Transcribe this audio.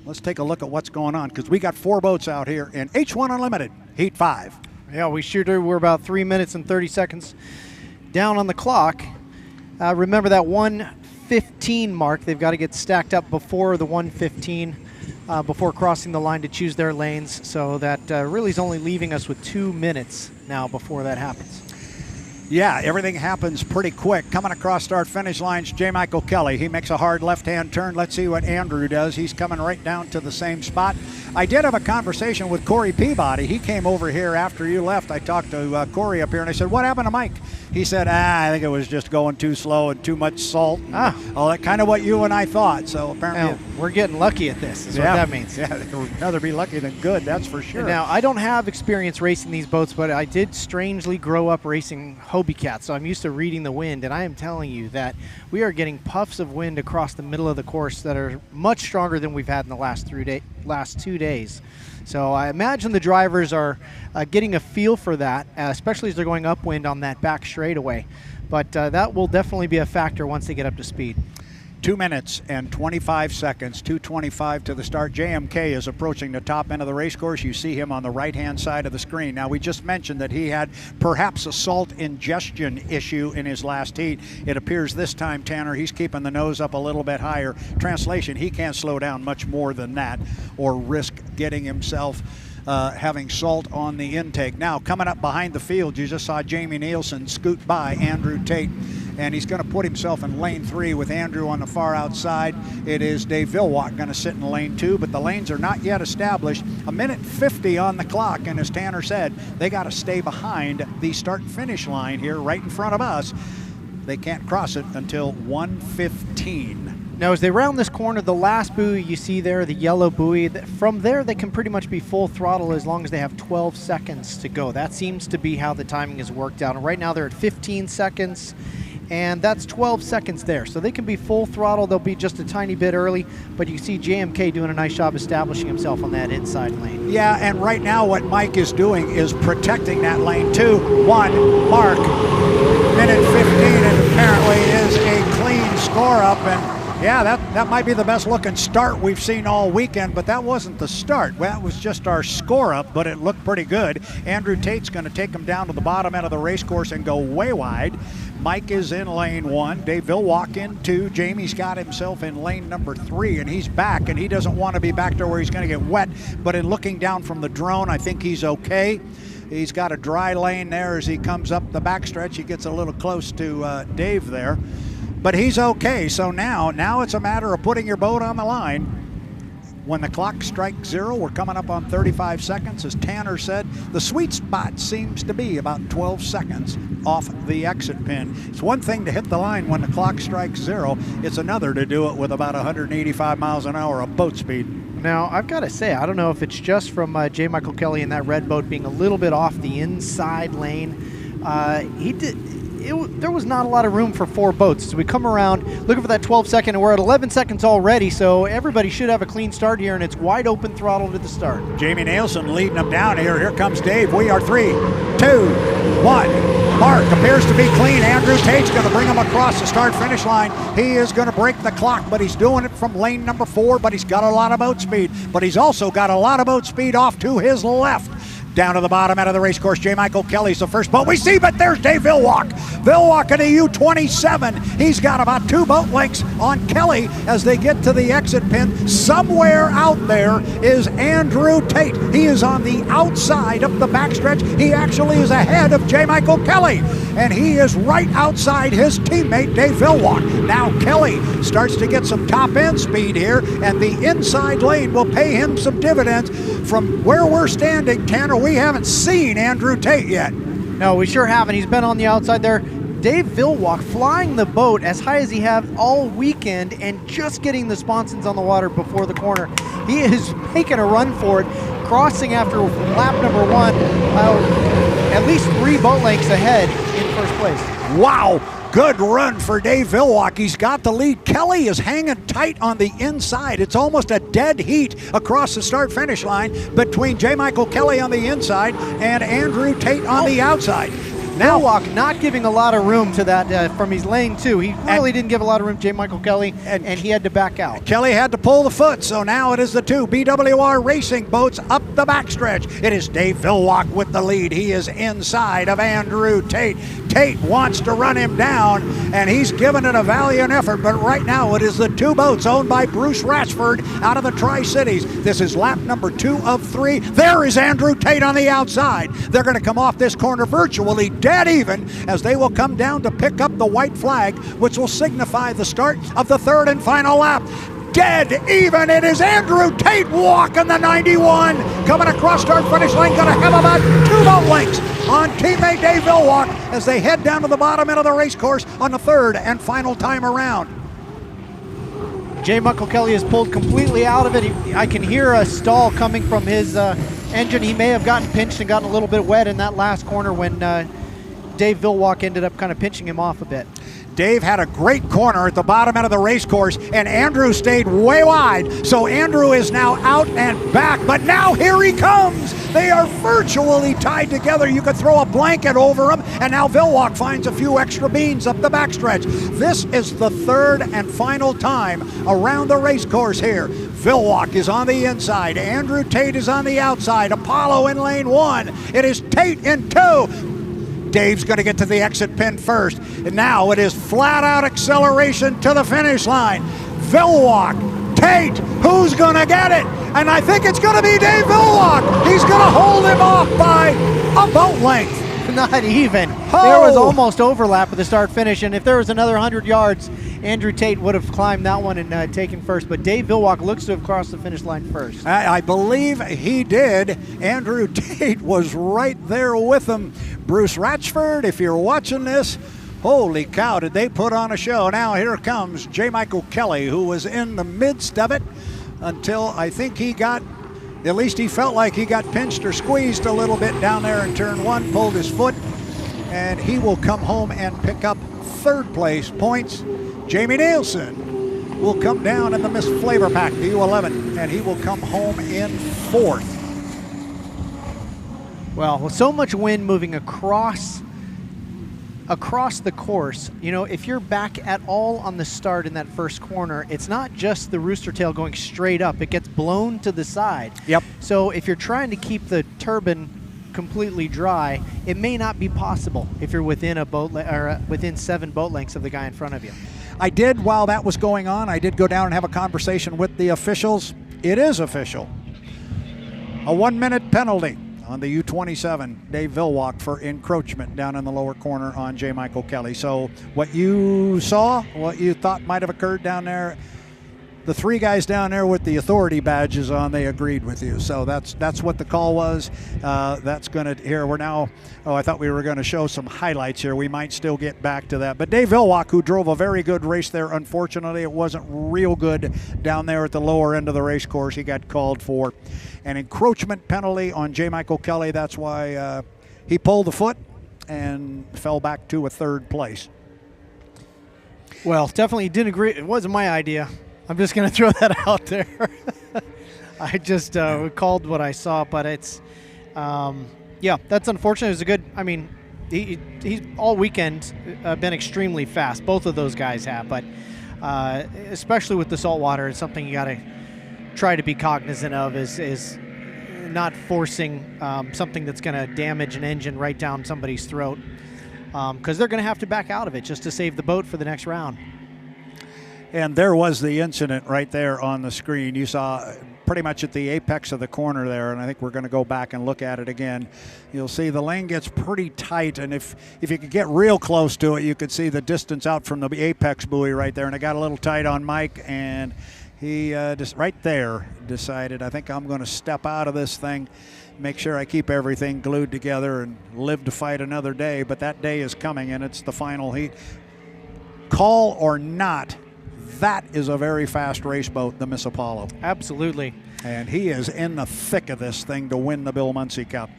let's take a look at what's going on, because we got 4 boats out here in H1 Unlimited, Heat 5. Yeah, we sure do. We're about 3 minutes and 30 seconds down on the clock. Remember that 1:15 mark. They've got to get stacked up before the 1:15, before crossing the line to choose their lanes. So that really is only leaving us with 2 minutes now before that happens. Yeah, everything happens pretty quick. Coming across start finish lines, J. Michael Kelly. He makes a hard left-hand turn. Let's see what Andrew does. He's coming right down to the same spot. I did have a conversation with Corey Peabody. He came over here after you left. I talked to Corey up here, and I said, what happened to Mike? He said, I think it was just going too slow and too much salt. All that, kind of what you and I thought. So apparently, we're getting lucky at this, is what that means. Yeah, we'd rather be lucky than good, that's for sure. Now, I don't have experience racing these boats, but I did strangely grow up racing Hobie Cats, so I'm used to reading the wind, and I am telling you that we are getting puffs of wind across the middle of the course that are much stronger than we've had in the last 2 days. So I imagine the drivers are getting a feel for that, especially as they're going upwind on that back straightaway. But that will definitely be a factor once they get up to speed. 2 minutes and 25 seconds, 2:25 to the start. JMK is approaching the top end of the race course. You see him on the right-hand side of the screen. Now, we just mentioned that he had perhaps a salt ingestion issue in his last heat. It appears this time, Tanner, he's keeping the nose up a little bit higher. Translation, he can't slow down much more than that or risk getting himself having salt on the intake. Now, coming up behind the field, you just saw Jamie Nielsen scoot by Andrew Tate, and he's going to put himself in lane 3 with Andrew on the far outside. It is Dave Villwock going to sit in lane 2, but the lanes are not yet established. 1:50 on the clock, and as Tanner said, they got to stay behind the start-finish line here right in front of us. They can't cross it until 1:15. Now, as they round this corner, the last buoy you see there, the yellow buoy, from there they can pretty much be full throttle as long as they have 12 seconds to go. That seems to be how the timing is worked out. And right now they're at 15 seconds, and that's 12 seconds there. So they can be full throttle. They'll be just a tiny bit early, but you see JMK doing a nice job establishing himself on that inside lane. Yeah, and right now what Mike is doing is protecting that lane 2-1 mark. 1:15, and apparently is a clean score up. And yeah, that might be the best looking start we've seen all weekend, but that wasn't the start. Well, that was just our score up, but it looked pretty good. Andrew Tate's going to take him down to the bottom end of the race course and go way wide. Mike is in lane 1. Dave Villwock in 2. Jamie's got himself in lane number 3, and he's back, and he doesn't want to be back there where he's going to get wet, but in looking down from the drone, I think he's okay. He's got a dry lane there as he comes up the backstretch. He gets a little close to Dave there. But he's okay, so now it's a matter of putting your boat on the line. When the clock strikes 0, we're coming up on 35 seconds. As Tanner said, the sweet spot seems to be about 12 seconds off the exit pin. It's one thing to hit the line when the clock strikes 0. It's another to do it with about 185 miles an hour of boat speed. Now, I've got to say, I don't know if it's just from J. Michael Kelly and that red boat being a little bit off the inside lane. There was not a lot of room for 4 boats. So we come around looking for that 12 second, and we're at 11 seconds already, so everybody should have a clean start here, and it's wide open throttle to the start. Jamie Nielsen leading them down here. Here comes Dave. We are 3, 2, 1. Mark appears to be clean. Andrew Tate's going to bring him across the start-finish line. He is going to break the clock, but he's doing it from lane number 4, but he's got a lot of boat speed. But he's also got a lot of boat speed off to his left. Down to the bottom end of the race course, J. Michael Kelly's the first boat we see, but there's Dave Villwock. Villwock at a U27. He's got about 2 boat lengths on Kelly as they get to the exit pin. Somewhere out there is Andrew Tate. He is on the outside of the backstretch. He actually is ahead of J. Michael Kelly, and he is right outside his teammate, Dave Villwock. Now Kelly starts to get some top end speed here, and the inside lane will pay him some dividends. From where we're standing, Tanner, we haven't seen Andrew Tate yet. No, we sure haven't. He's been on the outside there. Dave Villwock flying the boat as high as he have all weekend and just getting the sponsons on the water before the corner. He is making a run for it, crossing after lap number 1, at least 3 boat lengths ahead in first place. Wow. Good run for Dave Villwock. He's got the lead. Kelly is hanging tight on the inside. It's almost a dead heat across the start-finish line between J. Michael Kelly on the inside and Andrew Tate on the outside. Now Willock not giving a lot of room to that from his lane 2. He really didn't give a lot of room to J. Michael Kelly, and he had to back out. Kelly had to pull the foot, so now it is the 2 BWR Racing boats up the backstretch. It is Dave Villock with the lead. He is inside of Andrew Tate. Tate wants to run him down, and he's given it a valiant effort, but right now it is the 2 boats owned by Bruce Ratchford out of the Tri-Cities. This is lap number 2 of 3. There is Andrew Tate on the outside. They're going to come off this corner virtually dead even as they will come down to pick up the white flag, which will signify the start of the 3rd and final lap. Dead even. It is Andrew Tate walking the 91. Coming across start finish line, going to have about 2 boat lengths on teammate Dave Villock as they head down to the bottom end of the race course on the 3rd and final time around. J. Michael Kelly is pulled completely out of it. I can hear a stall coming from his engine. He may have gotten pinched and gotten a little bit wet in that last corner when Dave Villock ended up kind of pinching him off a bit. Dave had a great corner at the bottom end of the race course, and Andrew stayed way wide. So Andrew is now out and back, but now here he comes. They are virtually tied together. You could throw a blanket over them, and now Villock finds a few extra beans up the backstretch. This is the 3rd and final time around the race course here. Villock is on the inside. Andrew Tate is on the outside. Apollo in lane 1. It is Tate in 2. Dave's going to get to the exit pin first. And now it is flat out acceleration to the finish line. Villock, Tate, who's going to get it? And I think it's going to be Dave Villock. He's going to hold him off by a boat length. Not even. There was almost overlap at the start finish, and if there was another 100 yards, Andrew Tate would have climbed that one and taken first, but Dave Villock looks to have crossed the finish line first. I believe he did. Andrew Tate was right there with him. Bruce Ratchford, if you're watching this, holy cow, did they put on a show. Now here comes J. Michael Kelly, who was in the midst of it until I think he got, at least he felt like he got pinched or squeezed a little bit down there in turn 1, pulled his foot, and he will come home and pick up 3rd place points. Jamie Nielsen will come down in the Miss Flavor Pack, the U11, and he will come home in 4th. Well, with so much wind moving across the course, you know, if you're back at all on the start in that first corner, it's not just the rooster tail going straight up. It gets blown to the side. Yep. So if you're trying to keep the turbine completely dry, it may not be possible if you're within a boat or within 7 boat lengths of the guy in front of you. I did, while that was going on, I did go down and have a conversation with the officials. It is official. A 1-minute penalty on the U27, Dave Villock, for encroachment down in the lower corner on J. Michael Kelly. So what you saw, what you thought might have occurred down there, the 3 guys down there with the authority badges on, they agreed with you. So that's what the call was. That's going to, here we're now, I thought we were going to show some highlights here. We might still get back to that. But Dave Villock, who drove a very good race there, unfortunately it wasn't real good down there at the lower end of the race course. He got called for an encroachment penalty on J. Michael Kelly. That's why he pulled the foot and fell back to a 3rd place. Well, definitely didn't agree. It wasn't my idea. I'm just going to throw that out there. I just called what I saw, but it's, yeah, that's unfortunate. It was a good, I mean, he's all weekend been extremely fast. Both of those guys have, but especially with the salt water, it's something you got to try to be cognizant of is not forcing something that's going to damage an engine right down somebody's throat, because they're going to have to back out of it just to save the boat for the next round. And there was the incident right there on the screen. You saw pretty much at the apex of the corner there, and I think we're going to go back and look at it again. You'll see the lane gets pretty tight, and if you could get real close to it, you could see the distance out from the apex buoy right there, and it got a little tight on Mike, and he just right there decided, I think I'm going to step out of this thing, make sure I keep everything glued together and live to fight another day. But that day is coming, and it's the final heat. Call or not, that is a very fast race boat, the Miss Apollo. Absolutely. And he is in the thick of this thing to win the Bill Muncy Cup.